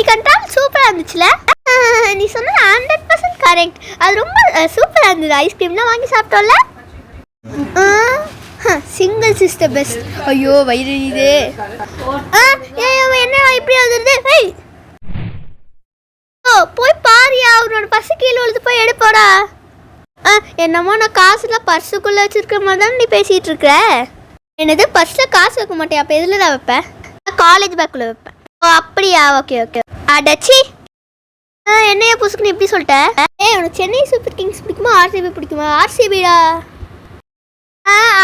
கண்டால் சூப்பராக இருந்துச்சுல. நீ சொன்னது 100% கரெக்ட். அது ரொம்ப சூப்பராக இருந்தது. ஐஸ்கிரீம்லாம் வாங்கி சாப்பிட்டோம்ல. Single sister best. ஐயோ வயிறு இது. என்ன இப்படி வந்துடுது? போய் பாரியா, அவனோட பசு கீழே விழுது, போய் எடுப்போடா. என்னமோ நான் காசுலாம் பர்ஸுக்குள்ளே வச்சுருக்க மாதிரி தானே நீ பேசிகிட்டு இருக்கிற. என்னது பர்ஸில் காசு வைக்க மாட்டேன்? அப்போ எதில் தான் வைப்பேன்? காலேஜ் பேக்குள்ளே வைப்பேன். ஓ அப்படியா, ஓகே ஓகே. அடச்சி, என்னையா புதுசுக்குன்னு எப்படி சொல்லிட்டேன்? உனக்கு சென்னை சூப்பர் கிங்ஸ் பிடிக்குமா ஆர்சிபி பிடிக்குமா? ஆர்சிபிடா.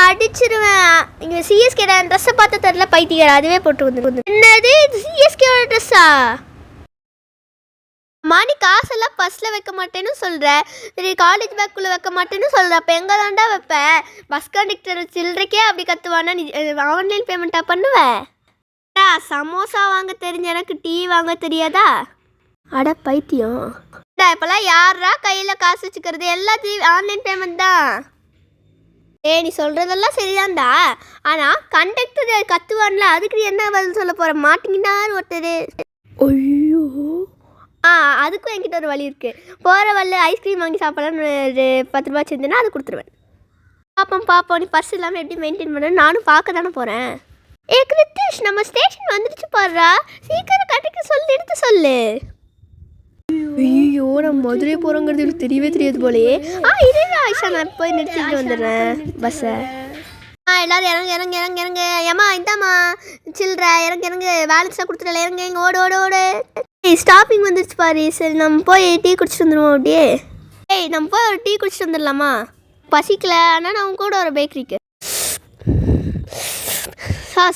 அடிச்சிருவேன். இங்கே சிஎஸ்கே ட்ரெஸ்ஸை பார்த்து தரல பைத்தியக்கார, அதுவே போட்டு வந்து. என்னது சிஎஸ்கேவோட ட்ரெஸ்ஸா? மாணி காசெல்லாம் பஸ்ஸில் வைக்க மாட்டேன்னு சொல்கிறேன், சரி காலேஜ் பேக்குள்ளே வைக்க மாட்டேன்னு சொல்கிறேன். அப்போ எங்கே தாண்டா வைப்பேன்? பஸ் கண்டக்டர் சில்லறைக்கே அப்படி கற்றுவானா? நீ ஆன்லைன் பேமெண்ட்டாக பண்ணுவேன்? சமோசா வாங்க தெரிஞ்ச எனக்கு டீ வாங்க தெரியாதா? அட பைத்தியம். இப்போல்லாம் யாரா கையில் காசு வச்சுக்கிறது? எல்லாத்தையும் ஆன்லைன் பேமெண்ட் தான். நீ சொல்கிறதெல்லாம் சரிதான்டா, ஆனால் கண்டக்டர் கற்றுவான்ல, அதுக்கு நீ என்ன பதில் சொல்ல போகிற? மாட்டிங்கன்னார் ஒருத்தர். ஐயோ, அதுக்கும் என்கிட்ட ஒரு வழி இருக்குது. போகிற வழில ஐஸ்கிரீம் வாங்கி சாப்பிடலான்னு ஒரு 10 ரூபா செஞ்சேன்னா அது கொடுத்துருவேன். பாப்போம் நீ பர்ஸ் இல்லாமல் எப்படி மெயின்டைன் பண்ண. நானும் பார்க்க தானே போகிறேன். கிருத்திஷ், நம்ம ஸ்டேஷன் வந்துடுச்சு பாடுறா, சீக்கிரம் கண்டிக்க சொல்லி எடுத்து சொல்லு. ஐயோ, நம்ம மதுரை போகிறோங்கிறது எனக்கு தெரியவே தெரியாது போலையே. இதே ஆயிஷா, நான் போய் நிறுத்திட்டு வந்துடுறேன் பஸ்ஸை. எல்லோரும் இறங்கு இறங்கு இறங்கு இறங்கு. ஏம்மா இந்தாம்மா சில்லற, இறங்கு இறங்கு, பேலன்ஸாக கொடுத்துடல, இறங்கு இங்கே ஓடு ஓடு ஓடு. ஸ்டாப்பிங் வந்துடுச்சு பாரு. சரி நம்ம போய் டீ குடிச்சிட்டு வந்துடுவோம். அப்படியே நம்ம போய் ஒரு டீ குடிச்சிட்டு வந்துடலாமா? பசிக்கல, ஆனால் நான் கூட ஒரு பேக்கரிக்கு.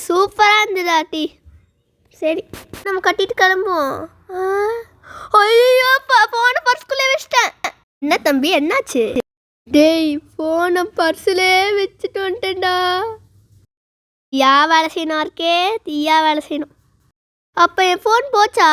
சூப்பராக இருந்ததா டீ. சரி நம்ம கட்டிட்டு கிளம்புவோம். ஐயோ, போன பர்ஸ்குள்ளே வச்சிட்டேன். என்ன தம்பி, என்னாச்சு? டேய், போன பர்ஸிலே வச்சுட்டு வந்துட்டேன்டா. தீயா வேலை செய்யணும் இருக்கே, தீயா வேலை செய்யணும். அப்போ என் ஃபோன் போச்சா?